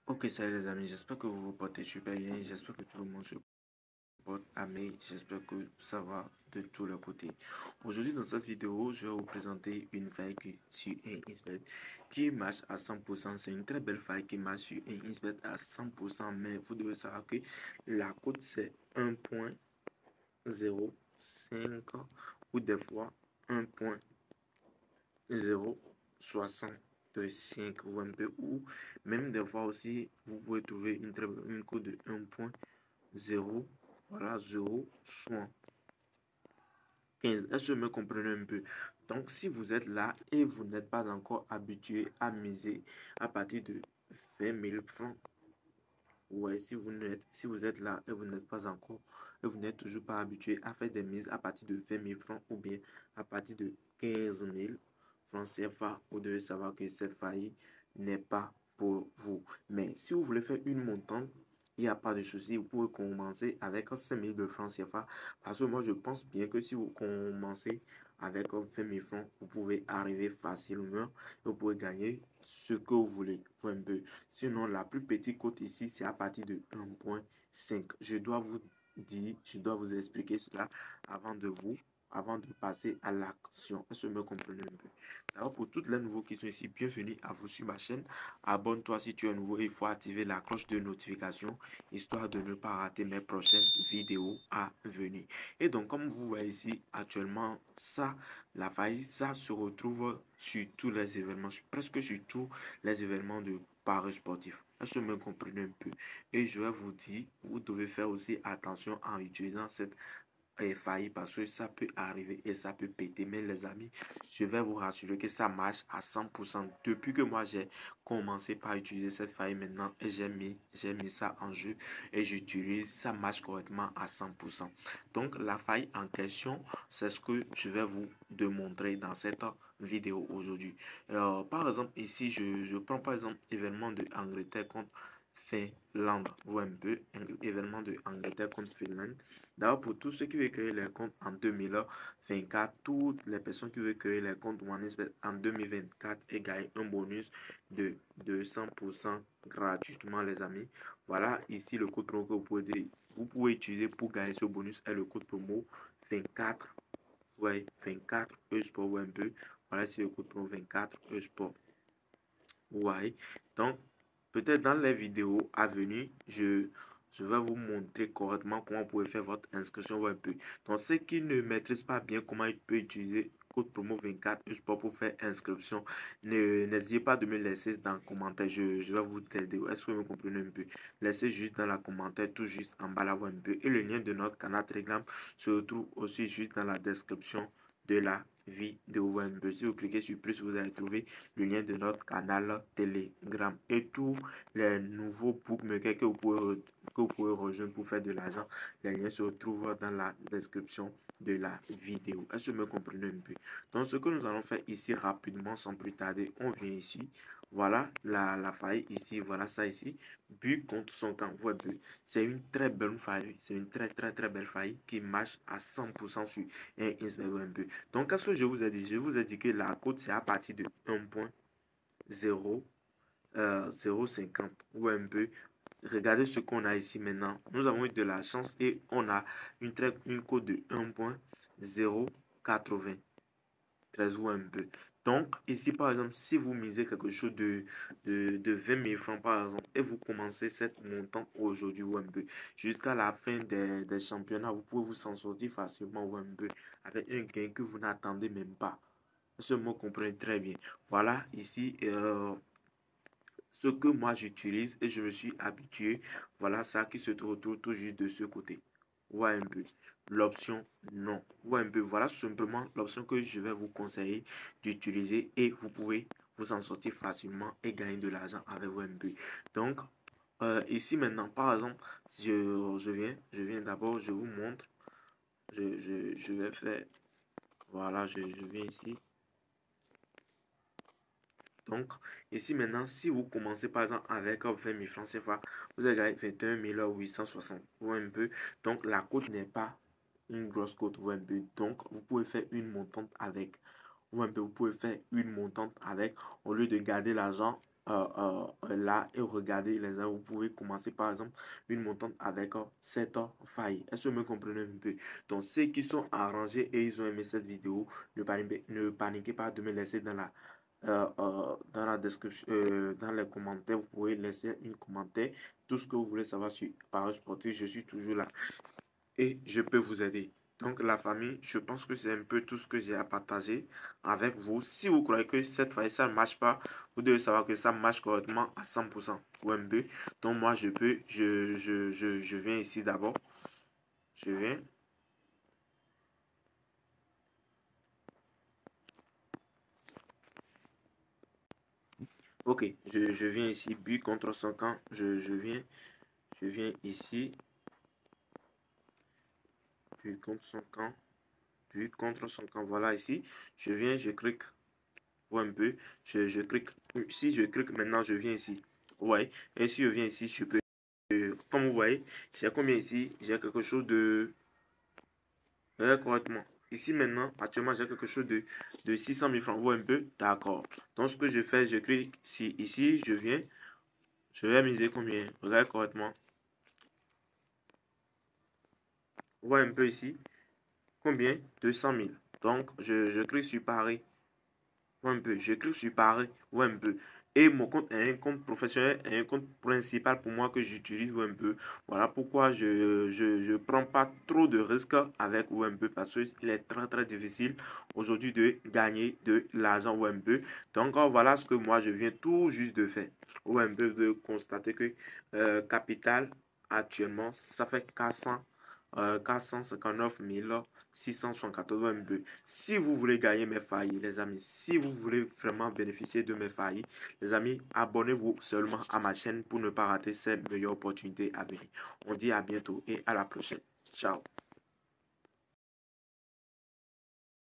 Ok, salut les amis, j'espère que vous vous portez super bien, j'espère que tout le monde se porte à merveille, j'espère que ça va de tous les côtés. Aujourd'hui dans cette vidéo, je vais vous présenter une faille sur un Xbet qui marche à 100%. C'est une très belle faille qui marche sur un Xbet à 100%, mais vous devez savoir que la cote c'est 1,05 ou des fois 1,065 ou un peu, ou même des fois aussi vous pouvez trouver une cote de 1,0, voilà, 0,75. Est-ce que vous me comprenez un peu? Donc si vous êtes là et vous n'êtes pas encore habitué à miser à partir de 20 000 francs, ouais, si vous êtes là et vous n'êtes pas encore, et vous n'êtes toujours pas habitué à faire des mises à partir de 20 000 francs ou bien à partir de 15 000 francs CFA, vous devez savoir que cette faillite n'est pas pour vous. Mais si vous voulez faire une montante, il n'y a pas de souci, vous pouvez commencer avec 5 000 de francs CFA. Parce que moi, je pense bien que si vous commencez avec 20 000 francs, vous pouvez arriver facilement et vous pouvez gagner ce que vous voulez. Un peu. Sinon, la plus petite cote ici, c'est à partir de 1,5. Je dois vous dire, je dois vous expliquer cela avant de passer à l'action. Est-ce que vous me comprenez un peu? D'abord, pour toutes les nouveaux qui sont ici, bienvenue à vous sur ma chaîne. Abonne-toi si tu es nouveau. Il faut activer la cloche de notification, histoire de ne pas rater mes prochaines vidéos à venir. Et donc, comme vous voyez ici, actuellement, ça, la faillite, ça se retrouve sur tous les événements, presque sur tous les événements de paris sportifs. Est-ce que vous me comprenez un peu? Et je vais vous dire, vous devez faire aussi attention en utilisant cette failli parce que ça peut arriver et ça peut péter. Mais les amis, je vais vous rassurer que ça marche à 100%. Depuis que moi j'ai commencé par utiliser cette faille maintenant et j'ai mis ça en jeu et j'utilise, ça marche correctement à 100%. Donc la faille en question, c'est ce que je vais vous démontrer dans cette vidéo aujourd'hui. Par exemple, ici, je prends par exemple l'événement de Angleterre contre Finlande, ou un peu, événement de Angleterre contre Finlande. D'abord, pour tous ceux qui veulent créer les comptes en 2024, toutes les personnes qui veulent créer les comptes OneXBet en 2024 et gagner un bonus de 200% gratuitement, les amis. Voilà, ici le code promo que vous pouvez utiliser pour gagner ce bonus est le code promo 24. Ouais, 24 E-Sport ou un peu. Voilà, c'est le code promo 24 E-Sport. Ouais, donc peut-être dans les vidéos à venir, je vais vous montrer correctement comment vous pouvez faire votre inscription un peu. Donc ceux qui ne maîtrisent pas bien comment ils peuvent utiliser code promo 24 sport pour faire inscription, n'hésitez pas de me laisser dans le commentaire. Je vais vous aider. Est-ce que vous me comprenez un peu? Laissez juste dans la commentaire, tout juste en bas là un peu. Et le lien de notre canal Telegram se retrouve aussi juste dans la description de la vidéo un peu. Si vous cliquez sur plus, vous allez trouver le lien de notre canal Telegram et tous les nouveaux bookmakers que vous pouvez rejoindre pour faire de l'argent. Les liens se retrouvent dans la description de la vidéo. Est-ce que vous me comprenez un peu? Donc, ce que nous allons faire ici rapidement, sans plus tarder, on vient ici. Voilà la faille ici, voilà ça ici. But contre son camp. C'est une très belle faille. C'est une très belle faille qui marche à 100% sur un peu. Donc, qu'est-ce que je vous ai dit? Je vous ai dit que la cote, c'est à partir de 1,0 0,50 ou un peu. Regardez ce qu'on a ici maintenant. Nous avons eu de la chance et on a une cote de 1,080. 13 ou un peu. Donc, ici, par exemple, si vous misez quelque chose de 20 000 francs, par exemple, et vous commencez cette montante aujourd'hui ou un peu, jusqu'à la fin des championnats, vous pouvez vous en sortir facilement ou un peu, avec un gain que vous n'attendez même pas. Ce mot comprenez très bien. Voilà, ici, ce que moi j'utilise et je me suis habitué. Voilà ça qui se retrouve tout juste de ce côté. Voilà un peu. L'option non. Voilà un peu. Voilà simplement l'option que je vais vous conseiller d'utiliser et vous pouvez vous en sortir facilement et gagner de l'argent avec vous un peu. Donc, ici maintenant, par exemple, je viens d'abord, je vous montre. Je vais faire. Voilà, je viens ici. Donc, ici maintenant, si vous commencez par exemple avec 20 000 francs CFA, vous avez gagné 21 860 ou un peu. Donc, la cote n'est pas une grosse cote ou un peu. Donc, vous pouvez faire une montante avec. Ou un peu, vous pouvez faire une montante avec. Au lieu de garder l'argent là et regardez les amis. Vous pouvez commencer par exemple une montante avec 7 failles. Est-ce que vous me comprenez un peu? Donc ceux qui sont arrangés et ils ont aimé cette vidéo, ne paniquez pas de me laisser dans la description, dans les commentaires. Vous pouvez laisser un commentaire. Tout ce que vous voulez savoir sur Paris Sportif, je suis toujours là et je peux vous aider. Donc la famille, je pense que c'est un peu tout ce que j'ai à partager avec vous. Si vous croyez que cette fois ça ne marche pas, vous devez savoir que ça marche correctement à 100% ou un peu. Donc moi, je viens ici d'abord. Je viens. Ok, je viens ici, but contre son camp. Je viens ici, but contre son camp. But contre son camp. Voilà ici. Je viens, je clique. Un peu, je clique, si je clique maintenant, je viens ici, ouais, et si je viens ici, je peux, comme vous voyez, j'ai combien ici, j'ai quelque chose de, correctement, ici maintenant, actuellement, j'ai quelque chose de 600 000 francs, vous voyez un peu, d'accord, donc ce que je fais, je clique ici, je vais miser combien, regardez correctement, vous voyez un peu ici, combien, 200 000, donc je clique sur Paris, un peu. Je clique sur Paris, ou un peu. Et mon compte est un compte professionnel, est un compte principal pour moi que j'utilise ou un peu. Voilà pourquoi je prends pas trop de risques avec ou un peu parce qu'il est très difficile aujourd'hui de gagner de l'argent ou un peu. Donc voilà ce que moi je viens tout juste de faire. Ou un peu de constater que capital actuellement ça fait 459 674 MB. Si vous voulez gagner mes failles, les amis, si vous voulez vraiment bénéficier de mes failles, les amis, abonnez-vous seulement à ma chaîne pour ne pas rater ces meilleures opportunités à venir. On dit à bientôt et à la prochaine. Ciao.